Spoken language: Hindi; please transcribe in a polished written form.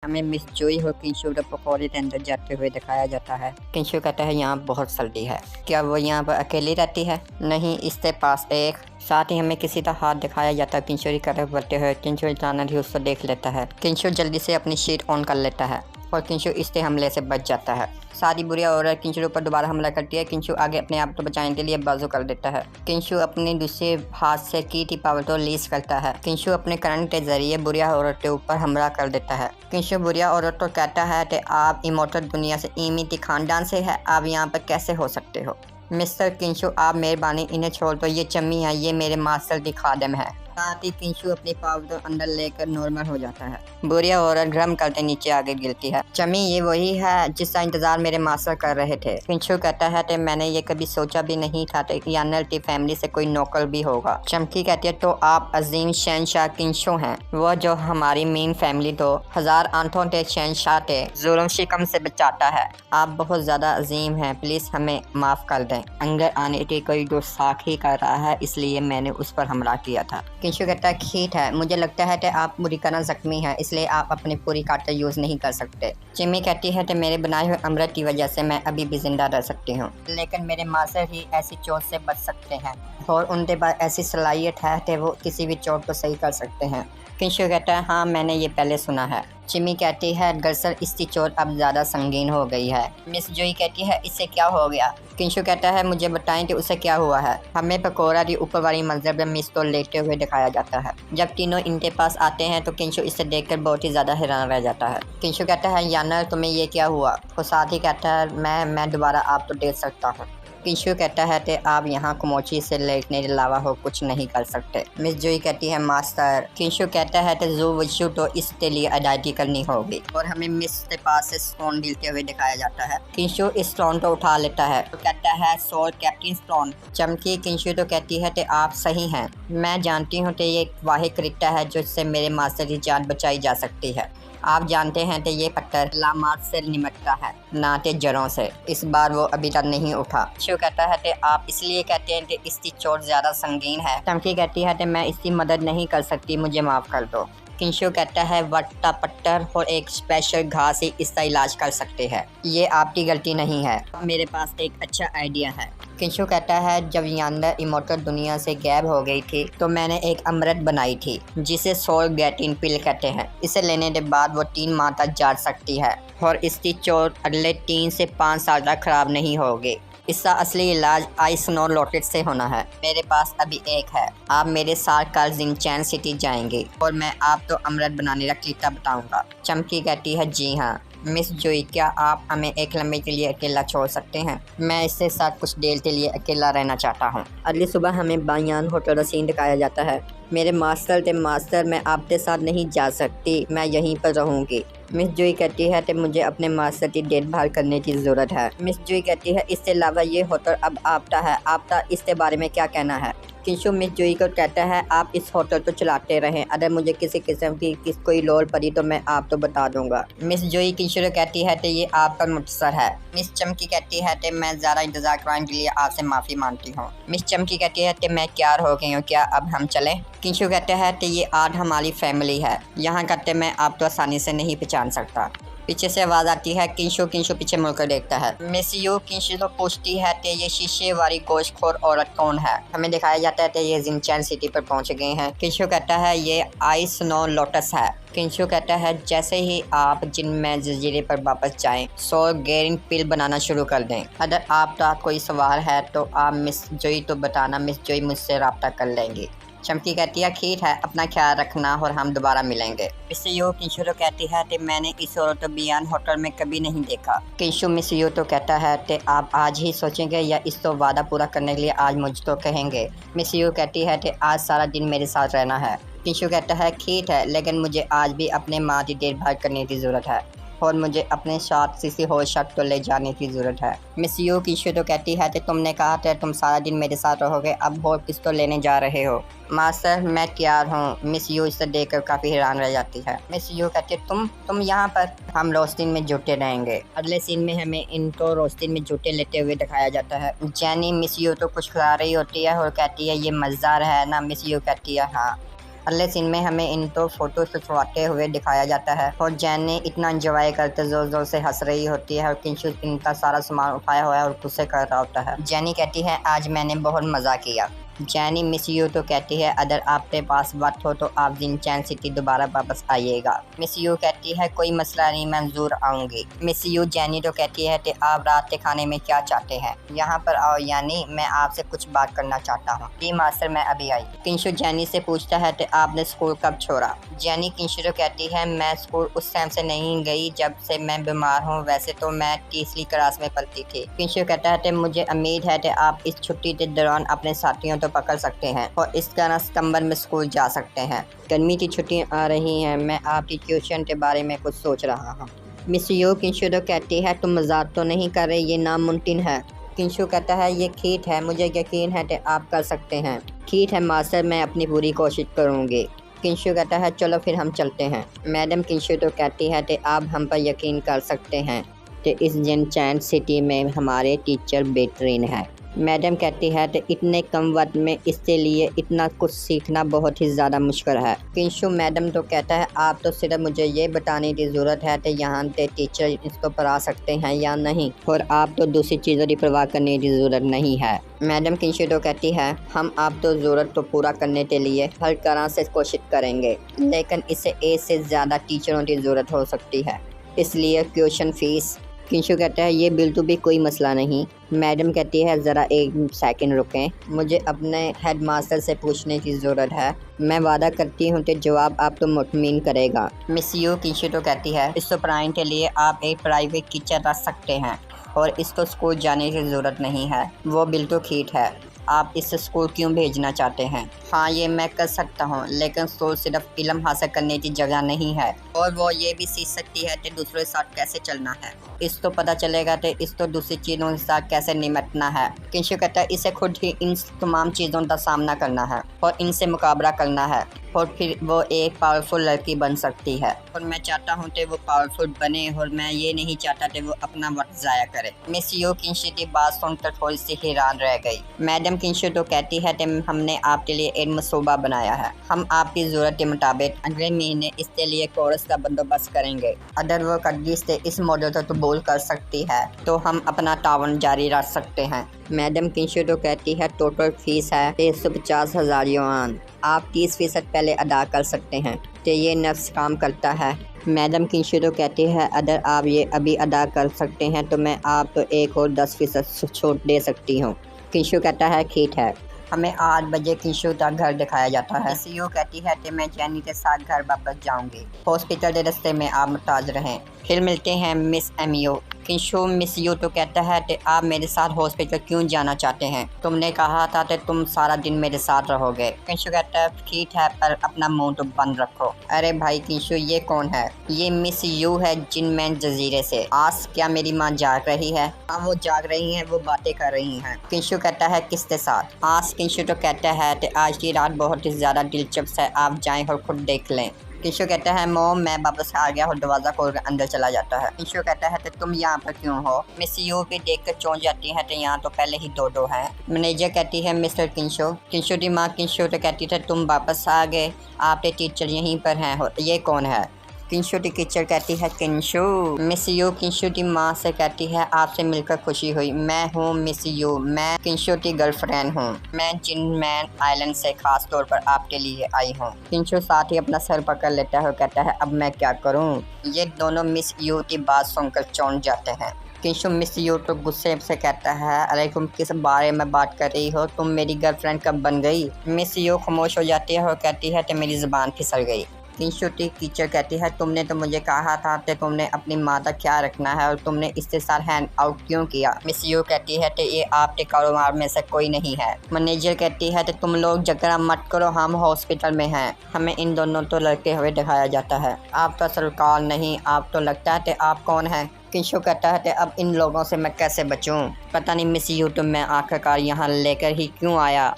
हमें मिस जोई और किंशु के पकौड़े के अंदर जाते हुए दिखाया जाता है। किंशु कहता है यहाँ बहुत सर्दी है। क्या वो यहाँ पर अकेली रहती है? नहीं, इसके पास एक साथ ही हमें किसी का हाथ दिखाया जाता है। किंशु की तरफ बढ़ते हुए किंशु अचानक ही उसको देख लेता है। किंशु जल्दी से अपनी शीट ऑन कर लेता है और किंशु इसके हमले से बच जाता है। सारी बुरी औरत किंशु पर दोबारा हमला करती है। किंशु आगे अपने आप को बचाने के लिए बाजू कर देता है। किंशु अपने दूसरे हाथ से की थी पावर को रिलीज करता है। किंशु अपने करंट के जरिए बुरिया औरत के ऊपर हमला कर देता है। किंशु बुरिया औरत को कहता है कि आप इमोर्टल दुनिया से इमिटी खानदान से है, आप यहाँ पर कैसे हो सकते हो? मिस्टर किंशु, आप मेहरबानी इन्हें छोड़ दो, ये चम्मी है, ये मेरे मास्टर की खादिम है। साथ ही किंशु अपनी पावर को अंदर लेकर नॉर्मल हो जाता है। बुरिया औरत ग्रम करते नीचे आगे गिरती है। चम्मी, ये वही है जिसका इंतजार मेरे मास्टर कर रहे थे। किंशु कहता है कि मैंने ये कभी सोचा भी नहीं था कि यानल की फैमिली से कोई नौकर भी होगा। चमकी कहती है तो आप अजीम शहनशाह किंशु हैं, वो जो हमारी मेन फैमिली को 1000 आंखों के शहनशाह के जुल्म शिकम से बचाता है। आप बहुत ज्यादा अजीम हैं, प्लीज हमें माफ कर दें। अंदर आने की कोई जो साखी कर रहा है, इसलिए मैंने उस पर हमला किया था। किंशु कहता है ठीक है, मुझे लगता है कि आप बुरी तरह जख्मी हैं, इसलिए आप अपनी पूरी काटा यूज नहीं कर सकते। चिम्मी कहती है कि मेरे बनाए हुए अमृत की वजह से मैं अभी भी जिंदा रह सकती हूँ, लेकिन मेरे मास्टर ही ऐसी चोट से बच सकते हैं और उनके पास ऐसी सलाहियत है कि वो किसी भी चोट को सही कर सकते हैं। किंशु कहता है हाँ, मैंने ये पहले सुना है। चिम्मी कहती है दरअसल इसकी चोट अब ज़्यादा संगीन हो गई है। मिस जोई कहती है इससे क्या हो गया? किंशु कहता है मुझे बताएं कि उसे क्या हुआ है। हमें पकौड़ा की ऊपर वाली मंजिल पर मिस को लेटे हुए दिखाया जाता है। जब तीनों इनके पास आते हैं तो किंशु इसे देखकर बहुत ही ज़्यादा हैरान रह जाता है। किंशु कहता है यानर, तुम्हें ये क्या हुआ? और साथ ही कहता है मैं दोबारा आपको देख सकता हूँ। किंशु कहता है कि आप यहाँ कुमोची से लेटने के अलावा हो कुछ नहीं कर सकते। मिस जोई कहती है मास्टर। किंशु कहता है कि जो विशु तो इसके लिए अदायगी करनी होगी और हमें मिस के पास से स्टोन गिरते हुए दिखाया जाता है। किंशु इस स्टोन को उठा लेता है तो कहता है सोल कैप्टन स्टोन। चमकी किंशु तो कहती है कि आप सही हैं, मैं जानती हूँ कि ये एक वाहिद तरीका है जिससे मेरे मास्टर की जान बचाई जा सकती है। आप जानते हैं कि ये पत्थर लामात से निमटता है, ना कि जड़ों से। इस बार वो अभी तक नहीं उठा। किंशु कहता है कि आप इसलिए कहते हैं कि इसकी चोट ज्यादा संगीन है। चमकी कहती है कि मैं इसकी मदद नहीं कर सकती, मुझे माफ कर दो। किंशु कहता है वट्टा पत्थर और एक स्पेशल घास ही इसका इलाज कर सकते हैं, ये आपकी गलती नहीं है। मेरे पास एक अच्छा आइडिया है। किंशु कहता है जब यानर इमोर्टल दुनिया से गायब हो गई थी तो मैंने एक अमृत बनाई थी जिसे सोल गैटिन पिल कहते हैं। इसे लेने के बाद वो 3 माह तक जाग सकती है और इसकी चोट अगले 3 से 5 साल तक खराब नहीं होगी। इसका असली इलाज आइस स्नो लॉकेट से होना है। मेरे पास अभी एक है। आप मेरे साथ कल जिंगचैन सिटी जाएंगे और मैं आपको अमृत बनाने का तरीका बताऊंगा। चमकी कहती है जी हाँ। मिस जोई, क्या आप हमें एक लम्हे के लिए अकेला छोड़ सकते हैं? मैं इसके साथ कुछ देर के लिए अकेला रहना चाहता हूँ। अगली सुबह हमें बायान होटल का सीन दिखाया जाता है। मेरे मास्टर, मैं आपके साथ नहीं जा सकती, मैं यहीं पर रहूँगी। मिस जोई कहती है कि मुझे अपने मास्टर की देखभाल करने की ज़रूरत है। मिस जोई कहती है इसके अलावा ये होटल अब आपका है, आपका इसके बारे में क्या कहना है? किंशु मिस जोई को कहता है आप इस होटल को चलाते रहें, अगर मुझे किसी किस्म की कोई लोड़ पड़ी तो मैं आपको बता दूंगा। मिस जोई किंशु को कहती है कि ये आपका मुख्तसर है। मिस चमकी कहती है कि मैं ज़्यादा इंतजार कराने के लिए आपसे माफ़ी मांगती हूँ। मिस चमकी कहती है कि मैं तैयार हो गई हूँ, क्या अब हम चलें? किंशु कहते हैं कि ये आज हमारी फैमिली है, यहाँ करते मैं आपको आसानी से नहीं पहचान सकता। पीछे से आवाज़ आती है। किंशु पीछे मुड़कर देखता है। मिस यू किंशु तो पूछती है कि ये शीशे वाली गोश्तखोर औरत कौन है? हमें दिखाया जाता है कि ये जिंगचैन सिटी पर पहुंच गए हैं। किंशु कहता है ये आइस स्नो लोटस है। किंशु कहता है जैसे ही आप जिनमें जजीरे पर वापस जाएं, सोल गैटिन पिल बनाना शुरू कर दें। अगर आपका कोई सवाल है तो आप मिस जोई तो बताना, मिस जोई मुझसे रब्ता कर लेंगी। चमकी कहती है ठीक है, अपना ख्याल रखना और हम दोबारा मिलेंगे। मिस यू किंशु तो कहती है कि मैंने इस औरत को बियान होटल में कभी नहीं देखा। किंशु मिस यू तो कहता है कि आप आज ही सोचेंगे या इस तो वादा पूरा करने के लिए आज मुझ तो कहेंगे? मिस यू कहती है कि आज सारा दिन मेरे साथ रहना है। किंशु कहता है ठीक है, लेकिन मुझे आज भी अपने माँ की देखभाल करने की ज़रूरत है और मुझे अपने साथ किसी और शख्स को ले जाने की ज़रूरत है। मिस यू किंशु तो कहती है कि तुमने कहा था तुम सारा दिन मेरे साथ रहोगे, अब और किस को लेने जा रहे हो? मास्टर, मैं तैयार हूँ। मिस यू इसे देखकर काफ़ी हैरान रह जाती है। मिस यू कहती है तुम यहाँ पर? हम रोस्टिन में जुटे रहेंगे। अगले सीन में हमें इनको रोस्टिन में जुटे लेते हुए दिखाया जाता है। जैनी मिस यू तो कुछ खिला रही होती है और कहती है ये मज़ेदार है ना? मिस यू कहती है हाँ। अगले सीन में हमें इन तो फोटो खिंचवाते हुए दिखाया जाता है और जैनी इतना एंजॉय करते जोर जोर से हंस रही होती है और किंशु इनका सारा सामान उठाया हुआ है और गुस्से कर रहा होता है। जैनी कहती है आज मैंने बहुत मजा किया। जैनी मिस यू तो कहती है अगर आपके पास वक्त हो तो आप जिनचैन सिटी दोबारा वापस आइएगा। मिस यू कहती है कोई मसला नहीं, मैं जरूर आऊंगी। मिस यू जैनी तो कहती है कि आप रात के खाने में क्या चाहते हैं, यहाँ पर आओ यानी मैं आपसे कुछ बात करना चाहता हूँ। जी मास्टर मैं अभी आई। किंशु जैनी से पूछता है कि आपने स्कूल कब छोड़ा। जैनी किंशु तो कहती है मैं स्कूल उस टाइम से नहीं गई जब से मैं बीमार हूँ, वैसे तो मैं तीसरी क्लास में पढ़ती थी। किंशु कहता है कि मुझे उम्मीद है कि आप इस छुट्टी के दौरान अपने साथियों पकड़ सकते हैं और इस तरह सितंबर में स्कूल जा सकते हैं। गर्मी की छुट्टियां आ रही हैं, मैं आपकी ट्यूशन के बारे में कुछ सोच रहा हूँ। मिस यू किंशु तो कहती है तुम मजाक तो नहीं कर रहे, ये नामुमकिन है। किंशु कहता है ये ठीक है, मुझे यकीन है कि आप कर सकते हैं। ठीक है मास्टर, मैं अपनी पूरी कोशिश करूँगी। किंशु कहता है चलो फिर हम चलते हैं। मैडम किंशु तो कहती है कि आप हम पर यकीन कर सकते हैं कि इस जिनचैन सिटी में हमारे टीचर बेहतरीन है। मैडम कहती है तो इतने कम वक्त में इसके लिए इतना कुछ सीखना बहुत ही ज़्यादा मुश्किल है। किंशु मैडम तो कहता है आप तो सिर्फ मुझे ये बताने की ज़रूरत है कि यहाँ के टीचर इसको पढ़ा सकते हैं या नहीं, और आप तो दूसरी चीज़ों की परवाह करने की ज़रूरत नहीं है। मैडम किंशु तो कहती है हम आप तो ज़रूरत तो पूरा करने के लिए हर तरह से कोशिश करेंगे, लेकिन इसे एक से ज़्यादा टीचरों की ज़रूरत हो सकती है, इसलिए ट्यूशन फीस। किंशु कहता है ये बिल्कुल भी कोई मसला नहीं। मैडम कहती है ज़रा एक सेकंड रुकें, मुझे अपने हेडमास्टर से पूछने की ज़रूरत है, मैं वादा करती हूँ कि जवाब आपको मुतमिन करेगा। मिस यू किंशु तो कहती है इस पढ़ाई के लिए आप एक प्राइवेट टीचर रख सकते हैं और इसको स्कूल जाने की ज़रूरत नहीं है। वो बिल्कुल ठीक है, आप इस स्कूल क्यों भेजना चाहते हैं। हाँ ये मैं कर सकता हूँ, लेकिन स्कूल सिर्फ इल्म हासिल करने की जगह नहीं है, और वो ये भी सीख सकती है कि दूसरे साथ कैसे चलना है। इस तो पता चलेगा कि इस तो दूसरी चीज़ों के साथ कैसे निपटना है। किंशु कहता है इसे खुद ही इन तमाम चीज़ों का सामना करना है और इनसे मुकाबला करना है, और फिर वो एक पावरफुल लड़की बन सकती है, और मैं चाहता हूँ कि वो पावरफुल बने, और मैं ये नहीं चाहता कि वो अपना वक्त ज़ाया करे। मिस यू किंशु की बात सुनकर थोड़ी सी हैरान रह गई। मैडम किंशु तो कहती है कि हमने आपके लिए एक मसूबा बनाया है, हम आपकी ज़रूरत के मुताबिक अगले महीने इसके लिए कोर्स का बंदोबस्त करेंगे। अगर वो कड़ी से इस मॉडल को कबूल कर सकती है तो हम अपना तावन जारी रख सकते हैं। मैडम किंशु तो कहती है टोटल फीस है 150,000 युआन, आप 30% पहले अदा कर सकते हैं, तो ये नफ्स काम करता है। मैडम किंशु तो कहती है अगर आप ये अभी अदा कर सकते हैं तो मैं आपको एक और 10% छूट दे सकती हूँ। किंशु कहता है ठीक है। हमें 8 बजे किंशु का घर दिखाया जाता है। सीयू कहती है कि मैं जैनी के साथ घर वापस जाऊंगी, हॉस्पिटल के रास्ते में आप मुमताज रहें। फिर मिलते हैं मिस एमियो। किंशु मिस यू तो कहता है कि आप मेरे साथ हॉस्पिटल क्यों जाना चाहते हैं, तुमने कहा था कि तुम सारा दिन मेरे साथ रहोगे। किंशु कहता है ठीक है, पर अपना मुंह तो बंद रखो। अरे भाई किंशु ये कौन है। ये मिस यू है जिनमैन जजीरे से। आज क्या मेरी माँ जाग रही है। हाँ वो जाग रही है, वो बातें कर रही हैं। किंशु कहता है किसके साथ। आज किंशु तो कहता है कि आज की रात बहुत ही ज़्यादा दिलचस्प है, आप जाएं और खुद देख लें। किंशु कहता है मोम मैं वापस आ गया और दरवाज़ा खोल कर अंदर चला जाता है। किंशु कहता है कि तुम यहाँ पर क्यों हो। मिस यू भी देख कर चौंक जाती है तो यहाँ तो पहले ही दो है। मैनेजर कहती है मिस्टर किंशु। किंशु की माँ किंशु तो कहती है तुम वापस आ गए, आपके टीचर यहीं पर हैं, ये कौन है। किंशु की टीचर कहती है किंशु। मिस यू किंशु की माँ से कहती है आपसे मिलकर खुशी हुई, मैं हूँ मिस यू, मैं किंशु की गर्लफ्रेंड हूँ, मैं जिनमैन आइलैंड से खास तौर पर आपके लिए आई हूँ। किंशु साथ ही अपना सर पकड़ लेता है और कहता है अब मैं क्या करूँ। ये दोनों मिस यू की बात सुनकर चौंक जाते हैं। किंशु मिस यू तो गुस्से से कहता है अरे तुम किस बारे में बात कर रही हो, तुम मेरी गर्लफ्रेंड कब बन गई। मिस यू खामोश हो जाती है और कहती है कि मेरी ज़ुबान फिसल गई। किंशु की टीचर कहती है तुमने तो मुझे कहा था कि तुमने अपनी माँ का ख्याल रखना है और तुमने इसके साथ हैंड आउट क्यों किया। मिस यू कहती है कि ये आपके कारोबार में से कोई नहीं है। मैनेजर कहती है कि तुम लोग झगड़ा मत करो, हम हॉस्पिटल में हैं। हमें इन दोनों तो लड़के हुए दिखाया जाता है। आप तो सरकार नहीं, आप तो लगता है कि आप कौन हैं। किंशु कहता है कि अब इन लोगों से मैं कैसे बचूं। पता नहीं मिस यू तो मैं आखिरकार यहाँ लेकर ही क्यों आया।